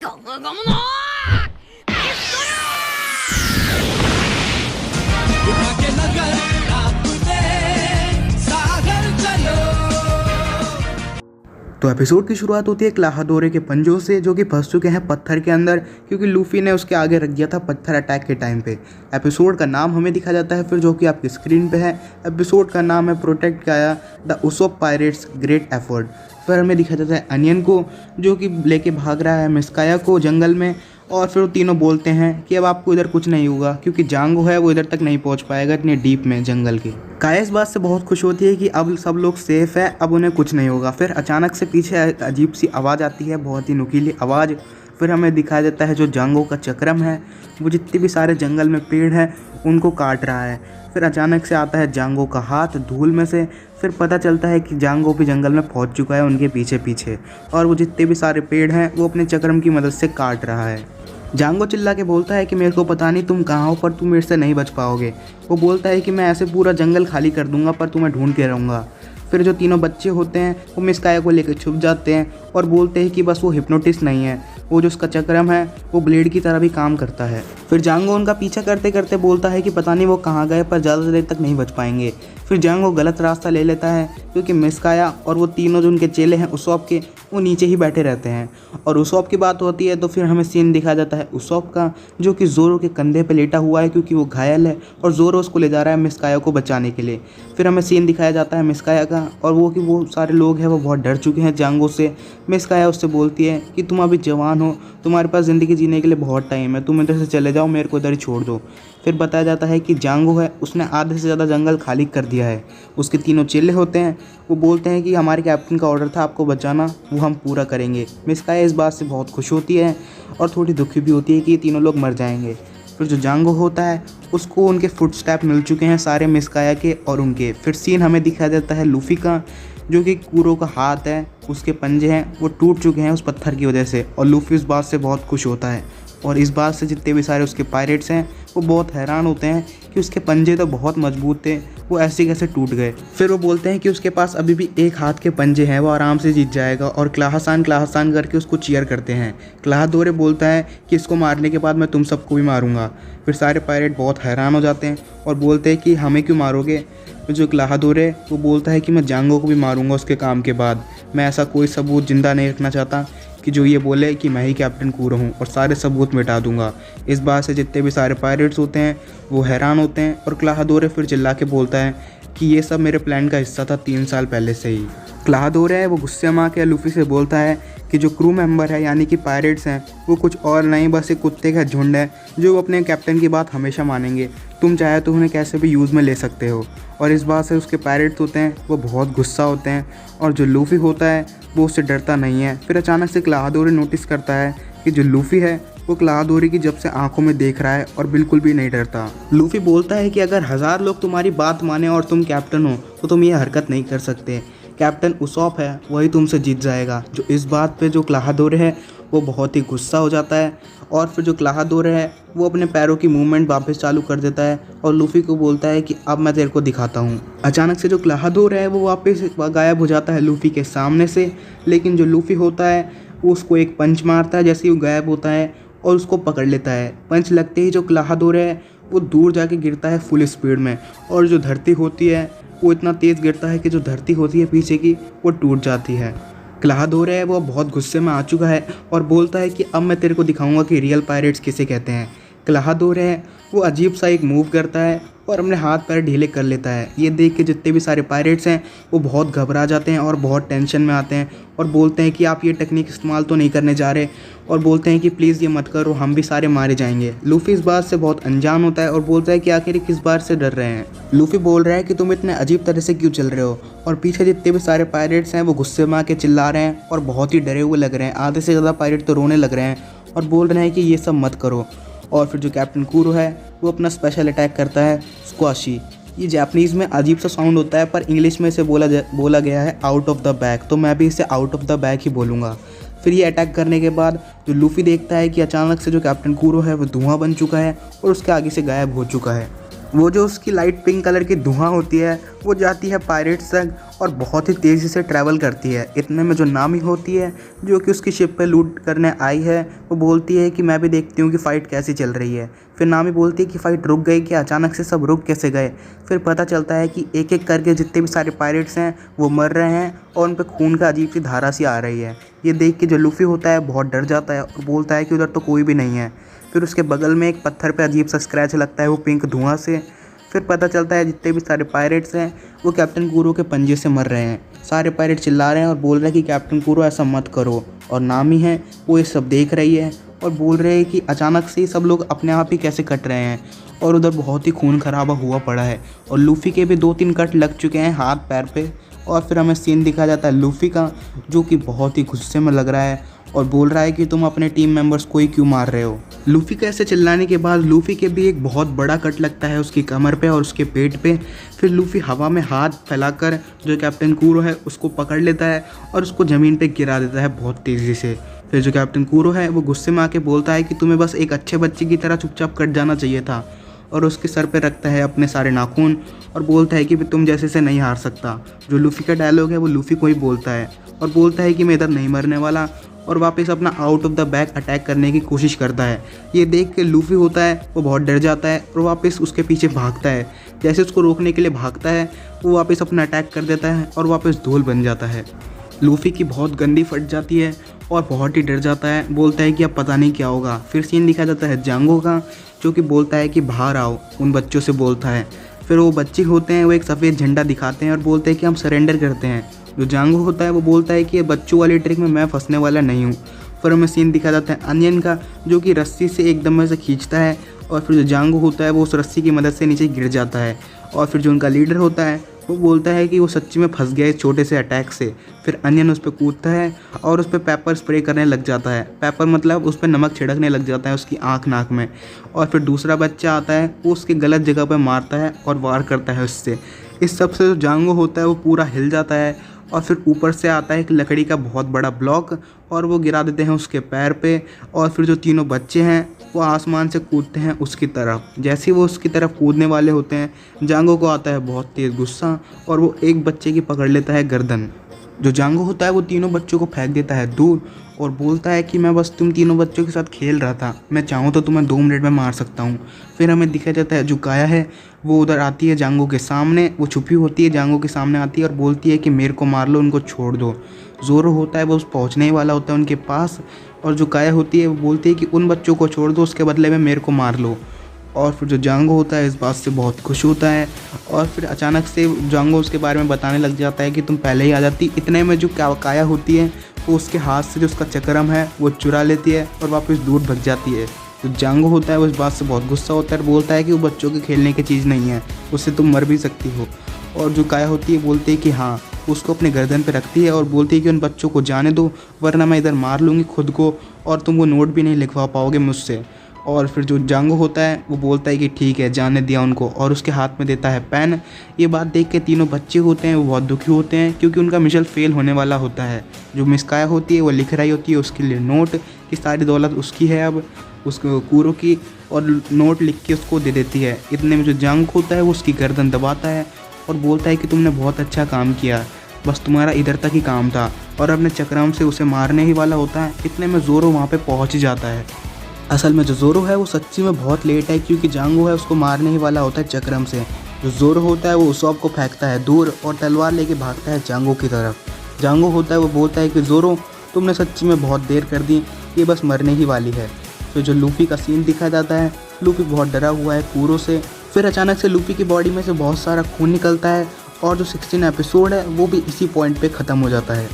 ゴムゴムのピストル तो एपिसोड की शुरुआत होती है क्लाहादोरे के पंजों से, जो कि फंस चुके हैं पत्थर के अंदर, क्योंकि लूफी ने उसके आगे रख दिया था पत्थर अटैक के टाइम पे। एपिसोड का नाम हमें दिखा जाता है फिर, जो कि आपकी स्क्रीन पे है। एपिसोड का नाम है प्रोटेक्ट काया the Usopp pirates great effort. फिर हमें दिखा जाता है अनियन को, जो कि लेके भाग रहा है मिस काया को जंगल में, और फिर वो तीनों बोलते हैं कि अब आपको इधर कुछ नहीं होगा, क्योंकि जांगो है वो इधर तक नहीं पहुंच पाएगा इतने डीप में जंगल के। काया इस बात से बहुत खुश होती है कि अब सब लोग सेफ है, अब उन्हें कुछ नहीं होगा। फिर अचानक से पीछे अजीब सी आवाज़ आती है, बहुत ही नुकीली आवाज़। फिर हमें दिखाया जाता है जो जांगो का चक्रम है वो जितने भी सारे जंगल में पेड़ हैं उनको काट रहा है। फिर अचानक से आता है जांगो का हाथ धूल में से। फिर पता चलता है कि जांगो भी जंगल में पहुंच चुका है उनके पीछे पीछे, और वो जितने भी सारे पेड़ हैं वो अपने चक्रम की मदद से काट रहा है। जांगो चिल्ला के बोलता है कि मेरे को पता नहीं तुम कहाँ हो, पर तुम मेरे से नहीं बच पाओगे। वो बोलता है कि मैं ऐसे पूरा जंगल खाली कर दूंगा, पर तुम्हें ढूंढ के रहूँगा। फिर जो तीनों बच्चे होते हैं वो मिस काया को लेकर छुप जाते हैं और बोलते हैं कि बस वो हिप्नोटिस्ट नहीं है, वो जो उसका चक्रम है वो ब्लेड की तरह भी काम करता है। फिर जांगो उनका पीछा करते करते बोलता है कि पता नहीं वो कहाँ गए, पर ज़्यादा देर तक नहीं बच पाएंगे। फिर जांगो गलत रास्ता ले लेता है, क्योंकि मिस काया और वो तीनों जो उनके चेले हैं उसॉप के, वो नीचे ही बैठे रहते हैं। और उसॉप की बात होती है तो फिर हमें सीन दिखाया जाता है उसॉप का, जो कि जोरो के कंधे पे लेटा हुआ है क्योंकि वो घायल है, और जोरो उसको ले जा रहा है मिस काया को बचाने के लिए। फिर हमें सीन दिखाया जाता है मिस काया का, और वो सारे लोग हैं वो बहुत डर चुके हैं जांगो से। मिस काया उससे बोलती है कि तुम अभी जवान हो, तुम्हारे पास ज़िंदगी जीने के लिए बहुत टाइम है, तुम इधर से चले जाओ, मेरे को इधर ही छोड़ दो। फिर बताया जाता है कि जांगो है उसने आधे से ज़्यादा जंगल खाली कर दिया है। उसके तीनों चेले होते हैं वो बोलते हैं कि हमारे कैप्टन का ऑर्डर था आपको बचाना, वो हम पूरा करेंगे। मिस काया इस बात से बहुत खुश होती है और थोड़ी दुखी भी होती है कि ये तीनों लोग मर जाएंगे। फिर जो जांगो होता है उसको उनके फुटस्टेप मिल चुके हैं सारे मिस काया के और उनके। फिर सीन हमें दिखाया जाता है लूफी का, जो कि कुरो का हाथ है, उसके पंजे हैं वो टूट चुके हैं उस पत्थर की वजह से, और लूफी इस बात से बहुत खुश होता है। और इस बात से जितने भी सारे उसके पायरेट्स हैं वो बहुत हैरान होते हैं कि उसके पंजे तो बहुत मजबूत थे, वो ऐसे कैसे टूट गए। फिर वो बोलते हैं कि उसके पास अभी भी एक हाथ के पंजे हैं, वो आराम से जीत जाएगा, और क्लाहसान करके उसको चीयर करते हैं। क्लाहादोरे बोलता है कि इसको मारने के बाद मैं तुम सबको भी मारूंगा। फिर सारे पायरेट बहुत हैरान हो जाते हैं और बोलते हैं कि हमें क्यों मारोगे। फिर जो क्लाहादोरे वो बोलता है कि मैं जांगो को भी मारूंगा उसके काम के बाद, मैं ऐसा कोई सबूत जिंदा नहीं रखना चाहता कि जो ये बोले कि मैं ही कैप्टन कूरो हूँ, और सारे सबूत मिटा दूंगा। इस बात से जितने भी सारे पायरेट्स होते हैं वो हैरान होते हैं, और क्लाहादोरे फिर चिल्ला के बोलता है कि ये सब मेरे प्लान का हिस्सा था 3 साल पहले से ही। क्लाहादोरे है वो गुस्से में आके लूफी से बोलता है कि जो क्रू मेंबर है यानी कि पायरेट्स हैं वो कुछ और नहीं, बस एक कुत्ते का झुंड है जो अपने कैप्टन की बात हमेशा मानेंगे, तुम चाहे तो उन्हें कैसे भी यूज़ में ले सकते हो। और इस बात से उसके पायरेट्स होते हैं वो बहुत गुस्सा होते हैं, और जो लूफी होता है वो उससे डरता नहीं है। फिर अचानक से क्लाहादोरे नोटिस करता है कि जो लूफी है वो क्लाहादोरे की जब से आंखों में देख रहा है और बिल्कुल भी नहीं डरता। लूफी बोलता है कि अगर 1000 लोग तुम्हारी बात माने और तुम कैप्टन हो तो तुम ये हरकत नहीं कर सकते, कैप्टन उसॉप है वही तुमसे जीत जाएगा। जो इस बात पे जो क्लाहादोरे है वो बहुत ही गुस्सा हो जाता है, और फिर जो क्लाहादोरे है वो अपने पैरों की मूवमेंट वापस चालू कर देता है और लूफी को बोलता है कि अब मैं तेरे को दिखाता हूँ। अचानक से जो क्लाहादोरे है वो वापस गायब हो जाता है लूफी के सामने से, लेकिन जो लूफी होता है वो उसको एक पंच मारता है जैसे ही वो गायब होता है और उसको पकड़ लेता है। पंच लगते ही जो क्लाहादोरे है वो दूर जाके गिरता है फुल स्पीड में, और जो धरती होती है वो इतना तेज़ गिरता है कि जो धरती होती है पीछे की वो टूट जाती है। क्लाहादोरे है वो बहुत गुस्से में आ चुका है और बोलता है कि अब मैं तेरे को दिखाऊंगा कि रियल पायरेट्स किसे कहते हैं। क्लाहादोरे है वो अजीब सा एक मूव करता है और अपने हाथ पैर ढीले कर लेता है। ये देख के जितने भी सारे पायरेट्स हैं वो बहुत घबरा जाते हैं और बहुत टेंशन में आते हैं, और बोलते हैं कि आप ये टेक्निक इस्तेमाल तो नहीं करने जा रहे, और बोलते हैं कि प्लीज़ ये मत करो, हम भी सारे मारे जाएंगे। लूफी इस बात से बहुत अनजान होता है और बोलता है कि आखिर किस बात से डर रहे हैं। लूफी बोल रहा है कि तुम इतने अजीब तरह से क्यों चल रहे हो, और पीछे जितने भी सारे पायरेट्स हैं वो गुस्से में आके चिल्ला रहे हैं और बहुत ही डरे हुए लग रहे हैं। आधे से ज़्यादा पायरेट तो रोने लग रहे हैं और बोल रहे हैं कि ये सब मत करो। और फिर जो कैप्टन कूरो है वो अपना स्पेशल अटैक करता है स्क्वाशी। ये जापानीज़ में अजीब सा साउंड होता है, पर इंग्लिश में इसे बोला गया है आउट ऑफ द बैग, तो मैं भी इसे आउट ऑफ द बैग ही बोलूँगा। फिर ये अटैक करने के बाद जो लूफी देखता है कि अचानक से जो कैप्टन कूरो है वो धुआं बन चुका है और उसके आगे से गायब हो चुका है। वो जो उसकी लाइट पिंक कलर की धुआं होती है वो जाती है पायरेट्स तक, और बहुत ही तेज़ी से ट्रैवल करती है। इतने में जो नामी होती है जो कि उसकी शिप पे लूट करने आई है, वो बोलती है कि मैं भी देखती हूँ कि फ़ाइट कैसी चल रही है। फिर नामी बोलती है कि फ़ाइट रुक गई क्या, अचानक से सब रुक कैसे गए। फिर पता चलता है कि एक एक करके जितने भी सारे पायरेट्स हैं वो मर रहे हैं और उन पर खून का अजीब सी धारा सी आ रही है। ये देख के जो लूफ़ी होता है बहुत डर जाता है और बोलता है कि उधर तो कोई भी नहीं है। फिर उसके बगल में एक पत्थर पे अजीब सा स्क्रैच लगता है, वो पिंक धुआं से। फिर पता चलता है जितने भी सारे पायरेट्स हैं वो कैप्टन कूरो के पंजे से मर रहे हैं। सारे पायरेट चिल्ला रहे हैं और बोल रहे हैं कि कैप्टन कूरो ऐसा मत करो। और नामी है वो ये सब देख रही है और बोल रहे हैं कि अचानक से सब लोग अपने आप ही कैसे कट रहे हैं और उधर बहुत ही खून खराबा हुआ पड़ा है और लूफ़ी के भी 2-3 कट लग चुके हैं हाथ पैर पे। और फिर हमें सीन दिखाया जाता है लूफ़ी का, जो कि बहुत ही गुस्से में लग रहा है और बोल रहा है कि तुम अपने टीम मेंबर्स को ही क्यों मार रहे हो। लूफ़ी के ऐसे चिल्लाने के बाद लूफ़ी के भी एक बहुत बड़ा कट लगता है उसकी कमर पे और उसके पेट पे। फिर लूफ़ी हवा में हाथ फैलाकर जो कैप्टन कूरो है उसको पकड़ लेता है और उसको ज़मीन पे गिरा देता है बहुत तेज़ी से। फिर जो कैप्टन कूरो है वो गुस्से में आके बोलता है कि तुम्हें बस एक अच्छे बच्चे की तरह चुपचाप कट जाना चाहिए था, और उसके सर पे रखता है अपने सारे नाखून और बोलता है कि तुम जैसे से नहीं हार सकता। जो लूफ़ी का डायलॉग है वो लूफ़ी को ही बोलता है और बोलता है कि मैं इधर नहीं मरने वाला, और वापस अपना out of the bag attack करने की कोशिश करता है। ये देख के लूफ़ी होता है वो बहुत डर जाता है और वापस उसके पीछे भागता है। जैसे उसको रोकने के लिए भागता है वो वापस अपना अटैक कर देता है और वापस धूल बन जाता है। लूफ़ी की बहुत गंदी फट जाती है और बहुत ही डर जाता है, बोलता है कि अब पता नहीं क्या होगा। फिर सीन दिखा जाता है जांगो का, जो कि बोलता है कि बाहर आओ, उन बच्चों से बोलता है। फिर वो बच्चे होते हैं वो एक सफ़ेद झंडा दिखाते हैं और बोलते हैं कि हम सरेंडर करते हैं। जो जांगो होता है वो बोलता है कि ये बच्चों वाली ट्रिक में मैं फंसने वाला नहीं हूँ। फिर हमें सीन दिखा जाता है अनियन का, जो कि रस्सी से एकदम से खींचता है और फिर जो जांगो होता है वो उस रस्सी की मदद से नीचे गिर जाता है। और फिर जो उनका लीडर होता है वो बोलता है कि वो सच्ची में फंस गया इस छोटे से अटैक से। फिर अनियन उस पर कूदता है और उस पर पेपर स्प्रे करने लग जाता है। पेपर मतलब उस पर नमक छिड़कने लग जाता है उसकी आँख नाक में। और फिर दूसरा बच्चा आता है वो उसके गलत जगह पर मारता है और वार करता है उससे। इस सब से जो जांगो होता है वो पूरा हिल जाता है और फिर ऊपर से आता है एक लकड़ी का बहुत बड़ा ब्लॉक और वो गिरा देते हैं उसके पैर पे। और फिर जो तीनों बच्चे हैं वो आसमान से कूदते हैं उसकी तरफ। जैसे ही वो उसकी तरफ कूदने वाले होते हैं जांगो को आता है बहुत तेज़ गुस्सा और वो एक बच्चे की पकड़ लेता है गर्दन। जो जांगो होता है वो तीनों बच्चों को फेंक देता है दूर और बोलता है कि मैं बस तुम तीनों बच्चों के साथ खेल रहा था, मैं चाहूँ तो तुम्हें 2 मिनट में मार सकता हूँ। फिर हमें दिखाया जाता है जो काया है वो उधर आती है जांगो के सामने, वो छुपी होती है जांगो के सामने आती है और बोलती है कि मेरे को मार लो, उनको छोड़ दो। जोरो होता है वो पहुँचने ही वाला होता है उनके पास और जो काया होती है वो बोलती है कि उन बच्चों को छोड़ दो, उसके बदले में मेरे को मार लो। और फिर जो जांगो होता है इस बात से बहुत खुश होता है और फिर अचानक से जांगो उसके बारे में बताने लग जाता है कि तुम पहले ही आ जाती। इतने में जो काया होती है वो उसके हाथ से जो उसका चक्रम है वो चुरा लेती है और वापस दूर भग जाती है। तो जांगो होता है वो इस बात से बहुत गुस्सा होता है और बोलता है कि वो बच्चों के खेलने की चीज़ नहीं है, उससे तुम मर भी सकती हो। और जो काया होती है बोलती है कि हाँ, उसको अपने गर्दन पे रखती है और बोलती है कि उन बच्चों को जाने दो वरना मैं इधर मार लूँगी खुद को और तुम वो नोट भी नहीं लिखवा पाओगे मुझसे। और फिर जो जांगो होता है वो बोलता है कि ठीक है, जाने दिया उनको और उसके हाथ में देता है पेन। ये बात देख के तीनों बच्चे होते हैं वो बहुत दुखी होते हैं क्योंकि उनका मिशन फेल होने वाला होता है। जो मिस काया होती है वो लिख रही होती है उसके लिए नोट कि सारी दौलत उसकी है अब, उसको कूरो की, और नोट लिख के उसको दे देती है। इतने में जो जांगो होता है वो उसकी गर्दन दबाता है और बोलता है कि तुमने बहुत अच्छा काम किया, बस तुम्हारा इधर तक ही काम था, और अपने चक्रम से उसे मारने ही वाला होता है। इतने में जोरो वहाँ पे पहुँच ही जाता है। असल में जो जोरो है वो सच्ची में बहुत लेट है क्योंकि जांगो है उसको मारने ही वाला होता है चक्रम से। जो जोरो होता है वो उसॉप को फेंकता है दूर और तलवार लेके भागता है जांगो की तरफ। जांगो होता है वो बोलता है कि जोरो तुमने सच्ची में बहुत देर कर दी, ये बस मरने ही वाली है। तो जो लूफ़ी का सीन दिखा जाता है, लूफ़ी बहुत डरा हुआ है कूरो से। फिर अचानक से लूफ़ी की बॉडी में से बहुत सारा खून निकलता है और जो 16 एपिसोड है वो भी इसी पॉइंट पे ख़त्म हो जाता है।